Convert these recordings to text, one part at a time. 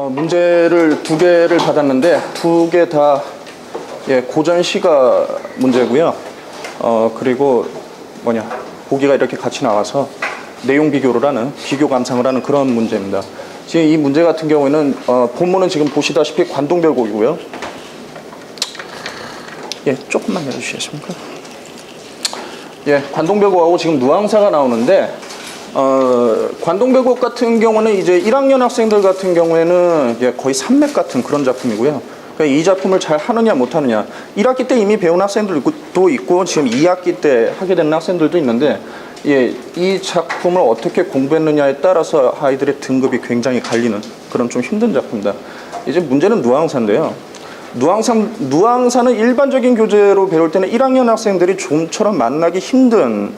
문제를 두 개를 받았는데 두 개 다 고전 시가 문제고요. 그리고 보기가 이렇게 같이 나와서 내용 비교를 하는, 비교 감상을 하는 그런 문제입니다. 지금 이 문제 같은 경우에는 본문은 지금 보시다시피 관동별곡이고요. 조금만 내려주시겠습니까? 관동별곡하고 지금 누앙사가 나오는데, 관동별곡 같은 경우는 이제 1학년 학생들 같은 경우에는 거의 산맥 같은 그런 작품이고요. 그러니까 이 작품을 잘 하느냐 못하느냐, 1학기 때 이미 배운 학생들도 있고 지금 2학기 때 하게 되는 학생들도 있는데, 이 작품을 어떻게 공부했느냐에 따라서 아이들의 등급이 굉장히 갈리는 그런 좀 힘든 작품이다. 이제 문제는 누앙사인데요. 누앙사는 일반적인 교재로 배울 때는 1학년 학생들이 좀처럼 만나기 힘든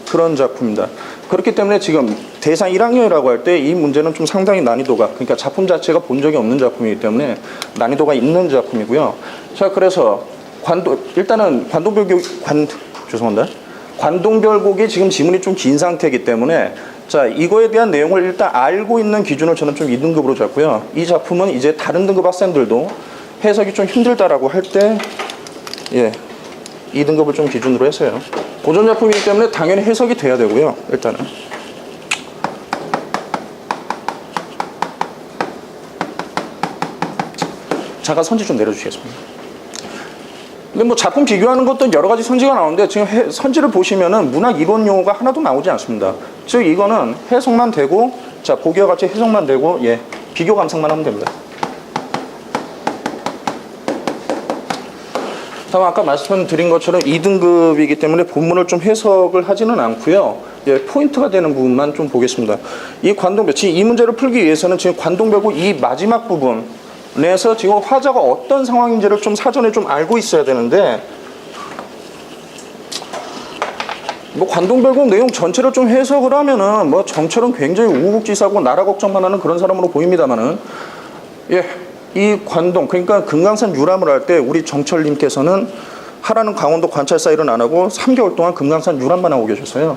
그런 작품입니다. 그렇기 때문에 지금 대상 1학년이라고 할 때 이 문제는 좀 상당히 난이도가, 그러니까 작품 자체가 본 적이 없는 작품이기 때문에 난이도가 있는 작품이고요. 자, 그래서 일단은 관동별곡이 지금 지문이 좀 긴 상태이기 때문에, 자, 이거에 대한 내용을 일단 알고 있는 기준을 저는 좀 2등급으로 잡고요. 이 작품은 이제 다른 등급 학생들도 해석이 좀 힘들다라고 할 때 2등급을 좀 기준으로 했어요. 고전 작품이기 때문에 당연히 해석이 돼야 되고요. 일단은 잠깐 선지 좀 내려주시겠습니다. 근데 작품 비교하는 것도 여러 가지 선지가 나오는데, 지금 선지를 보시면은 문학 이론 용어가 하나도 나오지 않습니다. 즉 이거는 해석만 되고, 자, 보기와 같이 해석만 되고 비교 감상만 하면 됩니다. 다음 아까 말씀드린 것처럼 2등급이기 때문에 본문을 좀 해석을 하지는 않고요. 포인트가 되는 부분만 좀 보겠습니다. 이 문제를 풀기 위해서는 지금 관동별곡 이 마지막 부분에서 지금 화자가 어떤 상황인지를 좀 사전에 좀 알고 있어야 되는데, 관동별곡 내용 전체를 좀 해석을 하면은 정철은 굉장히 우국지사고 나라 걱정만 하는 그런 사람으로 보입니다만은, 이 관동, 그러니까 금강산 유람을 할 때 우리 정철님께서는 하라는 강원도 관찰 사일은 안 하고 3개월 동안 금강산 유람만 하고 계셨어요.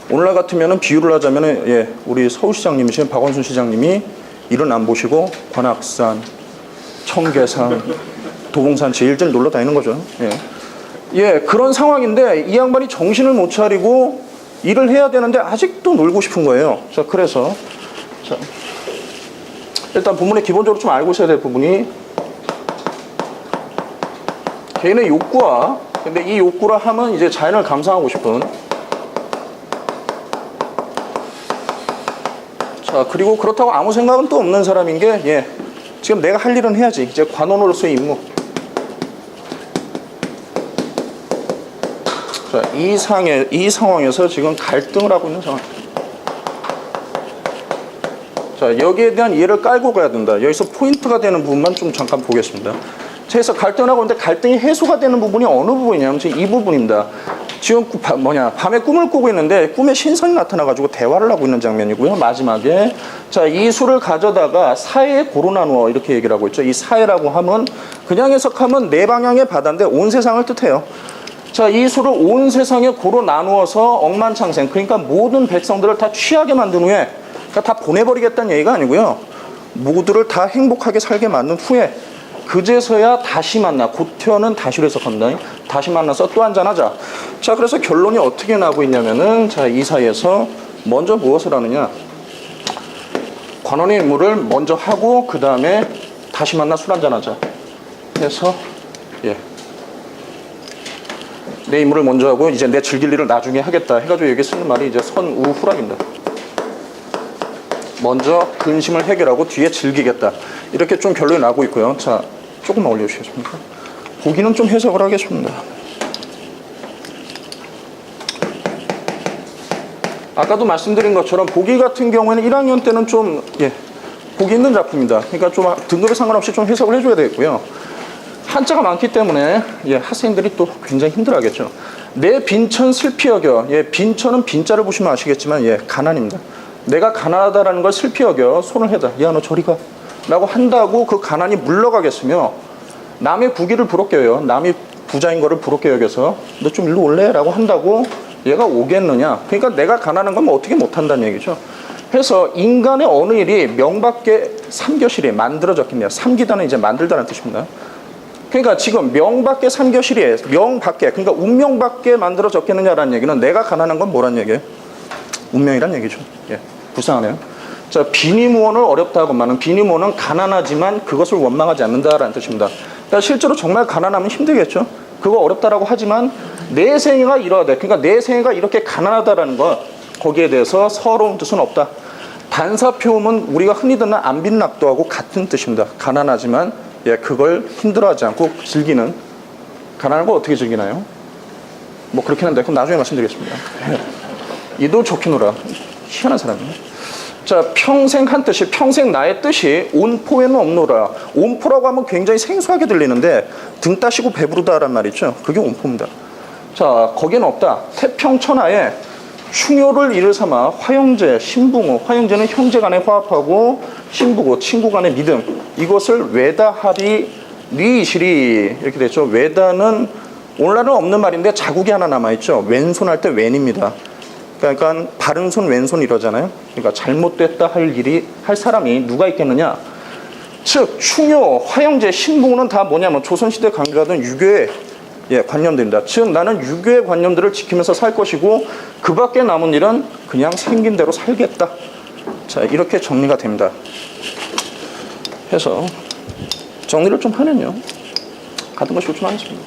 오늘날 같으면은 비유를 하자면은 우리 서울시장님이신 박원순 시장님이 일은 안 보시고 관악산, 청계산, 도봉산 제일제일 놀러 다니는 거죠. 그런 상황인데 이 양반이 정신을 못 차리고 일을 해야 되는데 아직도 놀고 싶은 거예요. 자, 그래서 일단 본문에 기본적으로 좀 알고 있어야 될 부분이 개인의 욕구와, 근데 이 욕구라 하면 이제 자연을 감상하고 싶은, 자, 그리고 그렇다고 아무 생각은 또 없는 사람인 게 지금 내가 할 일은 해야지, 이제 관원으로서의 임무. 자, 이 상황에서 지금 갈등을 하고 있는 상황. 자, 여기에 대한 이해를 깔고 가야 된다. 여기서 포인트가 되는 부분만 좀 잠깐 보겠습니다. 그래서 갈등을 하고 있는데 갈등이 해소가 되는 부분이 어느 부분이냐면 지금 이 부분입니다. 지금 밤에 꿈을 꾸고 있는데 꿈에 신선이 나타나가지고 대화를 하고 있는 장면이고요. 마지막에 자, 이 수를 가져다가 사해에 고루 나누어 이렇게 얘기를 하고 있죠. 이 사해라고 하면 그냥 해석하면 네 방향의 바다인데 온 세상을 뜻해요. 자, 이 수를 온 세상에 고루 나누어서 억만창생, 그러니까 모든 백성들을 다 취하게 만든 후에, 그러니까 다 보내버리겠다는 얘기가 아니고요. 모두를 다 행복하게 살게 만든 후에 그제서야 다시 만나, 고태어는 다시로 해석한다. 다시 만나서 또 한잔하자. 자, 그래서 결론이 어떻게 나고 있냐면은, 자, 이 사이에서 먼저 무엇을 하느냐, 관원의 임무를 먼저 하고 그 다음에 다시 만나 술 한잔하자 해서 내 임무를 먼저 하고 이제 내 즐길 일을 나중에 하겠다 해가지고 여기 쓰는 말이 이제 선우후락입니다. 먼저 근심을 해결하고 뒤에 즐기겠다, 이렇게 좀 결론이 나고 있고요. 자, 조금만 올려주시겠습니까? 보기는 좀 해석을 하겠습니다. 아까도 말씀드린 것처럼 보기 같은 경우에는 1학년 때는 좀 보기 힘든 작품입니다. 그러니까 좀 등급에 상관없이 좀 해석을 해줘야 되겠고요. 한자가 많기 때문에 학생들이 또 굉장히 힘들어하겠죠. 내 빈천 슬피 여겨. 빈천은 빈자를 보시면 아시겠지만 가난입니다. 내가 가난하다라는 걸 슬피 여겨 손을 해다. 야, 너 저리 가 라고 한다고 그 가난이 물러가겠으며, 남의 부귀를 부럽게 여겨, 남이 부자인 거를 부럽게 여겨서 너 좀 일로 올래? 라고 한다고 얘가 오겠느냐. 그러니까 내가 가난한 건 뭐 어떻게 못한다는 얘기죠. 그래서 인간의 어느 일이 명밖에 삼교실이 만들어졌겠네요. 삼기다는 이제 만들다는 뜻입니다. 그러니까 지금 명밖에 삼교실이 명밖에, 그러니까 운명밖에 만들어졌겠느냐라는 얘기는 내가 가난한 건 뭐란 얘기예요? 운명이란 얘기죠. 예, 불쌍하네요. 자, 비니무원을 어렵다고 말하는 비니무원은 가난하지만 그것을 원망하지 않는다라는 뜻입니다. 그러니까 실제로 정말 가난하면 힘들겠죠. 그거 어렵다라고 하지만 내 생애가 이러하다. 그러니까 내 생애가 이렇게 가난하다라는 것, 거기에 대해서 서러운 뜻은 없다. 반사표음은 우리가 흔히 듣는 안빈낙도하고 같은 뜻입니다. 가난하지만 예, 그걸 힘들어하지 않고 즐기는. 가난한 거 어떻게 즐기나요? 뭐 그렇긴 한데 그럼 나중에 말씀드리겠습니다. 이도 좋기노라. 희한한 사람이네. 자, 평생 한 뜻이, 평생 나의 뜻이 온포에는 없노라. 온포라고 하면 굉장히 생소하게 들리는데 등 따시고 배부르다란 말이죠. 그게 온포입니다. 자, 거기는 없다. 태평천하에 충효를 이를 삼아 화형제, 신붕호. 화형제는 형제 간에 화합하고 신부고 친구 간의 믿음. 이것을 외다하리 리이시리 이렇게 됐죠. 외다는 오늘날은 없는 말인데 자국이 하나 남아있죠. 왼손할 때 왼입니다. 그러니까 바른 손 왼손 이러잖아요. 그러니까 잘못됐다 할 일이 할 사람이 누가 있겠느냐. 즉 충효, 화형제, 신붕호는 다 뭐냐면 조선시대 강조하던 유교의 예, 관념들입니다. 즉 나는 유교의 관념들을 지키면서 살 것이고 그 밖에 남은 일은 그냥 생긴 대로 살겠다. 자, 이렇게 정리가 됩니다. 해서 정리를 좀 하면요, 같은 것이 좀 하겠습니다.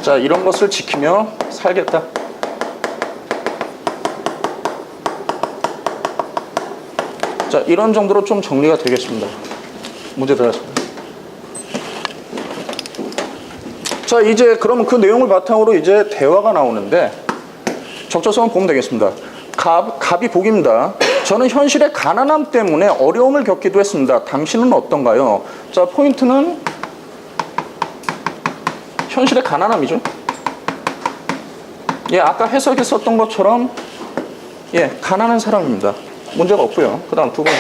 자, 이런 것을 지키며 살겠다. 자, 이런 정도로 좀 정리가 되겠습니다. 문제 들어갔습니다. 자, 이제 그럼 그 내용을 바탕으로 이제 대화가 나오는데 적절성은 보면 되겠습니다. 갑이 복입니다. 저는 현실의 가난함 때문에 어려움을 겪기도 했습니다. 당신은 어떤가요? 자, 포인트는 현실의 가난함이죠. 예, 아까 해석했었던 것처럼 예, 가난한 사람입니다. 문제가 없고요. 그 다음 두 번째.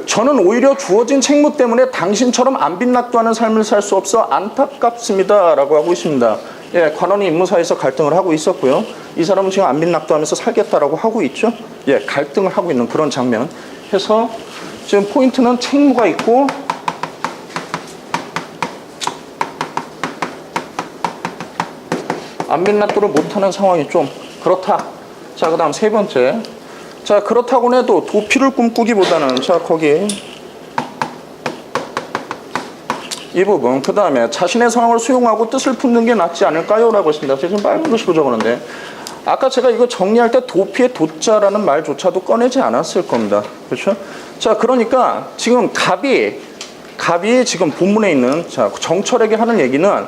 저는 오히려 주어진 책무 때문에 당신처럼 안빈낙도 하는 삶을 살 수 없어 안타깝습니다. 라고 하고 있습니다. 예, 관원이 임무사에서 갈등을 하고 있었고요. 이 사람은 지금 안빈낙도 하면서 살겠다라고 하고 있죠. 예, 갈등을 하고 있는 그런 장면. 해서 지금 포인트는 책무가 있고 안빈낙도를 못하는 상황이 좀 그렇다. 자, 그 다음 세 번째. 자, 그렇다고 해도 도피를 꿈꾸기보다는 자, 거기 이 부분, 그 다음에 자신의 상황을 수용하고 뜻을 품는 게 낫지 않을까요? 라고 했습니다. 제가 지금 빨간 글씨로 적었는데 아까 제가 이거 정리할 때 도피의 도자라는 말조차도 꺼내지 않았을 겁니다. 그렇죠? 자, 그러니까 지금 갑이 지금 본문에 있는 자, 정철에게 하는 얘기는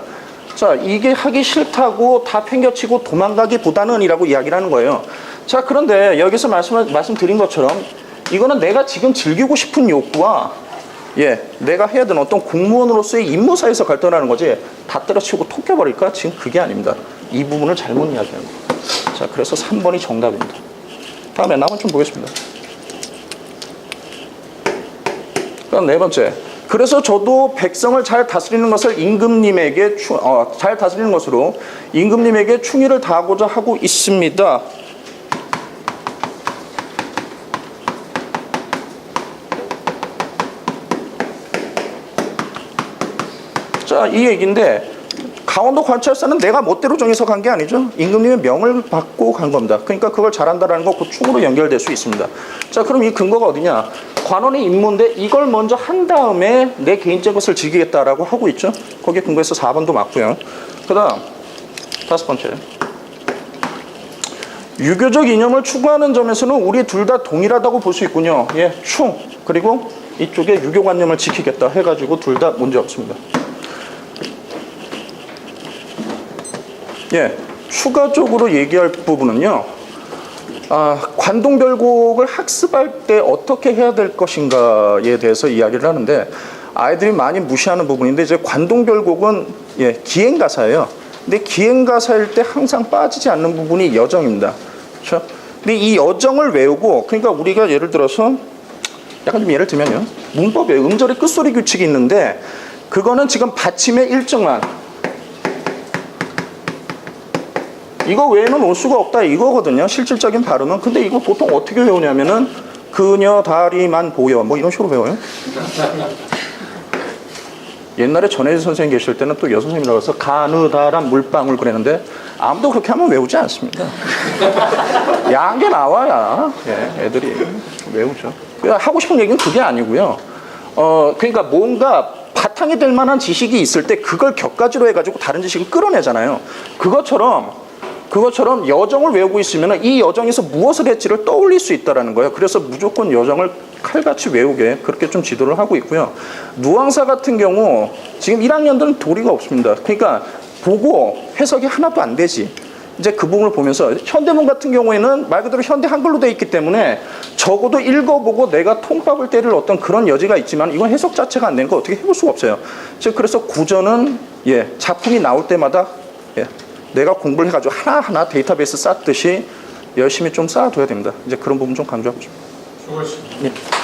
자, 이게 하기 싫다고 다 팽겨치고 도망가기보다는 이라고 이야기를 하는 거예요. 자, 그런데 여기서 말씀드린 것처럼 이거는 내가 지금 즐기고 싶은 욕구와 예, 내가 해야 되는 어떤 공무원으로서의 임무사에서 갈등하는 거지 다 때려치우고 톡 깨버릴까? 지금 그게 아닙니다. 이 부분을 잘못 이야기하는 거예요. 자, 그래서 3번이 정답입니다. 다음에 남은 좀 보겠습니다. 그럼 네 번째. 그래서 저도 백성을 잘 다스리는 것을 임금님에게 잘 다스리는 것으로 임금님에게 충의를 다하고자 하고 있습니다. 자, 이 얘기인데 강원도 관찰사는 내가 멋대로 정해서 간 게 아니죠. 임금님의 명을 받고 간 겁니다. 그러니까 그걸 잘한다라는 거 그 충으로 연결될 수 있습니다. 자, 그럼 이 근거가 어디냐? 관원의 임무인데 이걸 먼저 한 다음에 내 개인적 것을 즐기겠다라고 하고 있죠. 거기에 근거해서 4번도 맞고요. 그 다음 다섯 번째. 유교적 이념을 추구하는 점에서는 우리 둘 다 동일하다고 볼 수 있군요. 예, 충. 그리고 이쪽에 유교관념을 지키겠다 해가지고 둘 다 문제 없습니다. 예, 추가적으로 얘기할 부분은요. 관동별곡을 학습할 때 어떻게 해야 될 것인가에 대해서 이야기를 하는데 아이들이 많이 무시하는 부분인데 이제 관동별곡은 예, 기행가사예요. 근데 기행가사일 때 항상 빠지지 않는 부분이 여정입니다. 그렇죠? 근데 이 여정을 외우고, 그러니까 우리가 예를 들어서 약간 좀 예를 들면요, 문법에 음절의 끝소리 규칙이 있는데 그거는 지금 받침의 일정만, 이거 외에는 올 수가 없다 이거거든요, 실질적인 발음은. 근데 이거 보통 어떻게 외우냐면은 그녀 다리만 보여 뭐 이런 식으로 배워요. 옛날에 전혜진 선생님 계실 때는 또 여선생님이라고 해서 가느다란 물방울 그랬는데 아무도 그렇게 하면 외우지 않습니다. 야한 게 나와야 애들이 외우죠. 하고 싶은 얘기는 그게 아니고요. 그러니까 뭔가 바탕이 될 만한 지식이 있을 때 그걸 격가지로 해가지고 다른 지식을 끌어내잖아요. 그것처럼 여정을 외우고 있으면 이 여정에서 무엇을 했지를 떠올릴 수 있다는 거예요. 그래서 무조건 여정을 칼같이 외우게 그렇게 좀 지도를 하고 있고요. 누앙사 같은 경우 지금 1학년들은 도리가 없습니다. 그러니까 보고 해석이 하나도 안 되지. 이제 그 부분을 보면서 현대문 같은 경우에는 말 그대로 현대 한글로 되어 있기 때문에 적어도 읽어보고 내가 통밥을 때릴 어떤 그런 여지가 있지만 이건 해석 자체가 안 되는 거 어떻게 해볼 수가 없어요. 즉 그래서 구전은 작품이 나올 때마다 내가 공부를 해가지고 하나하나 데이터베이스 쌓듯이 열심히 좀 쌓아둬야 됩니다. 이제 그런 부분 좀 강조하고 싶습니다. 수고하셨습니다. 예.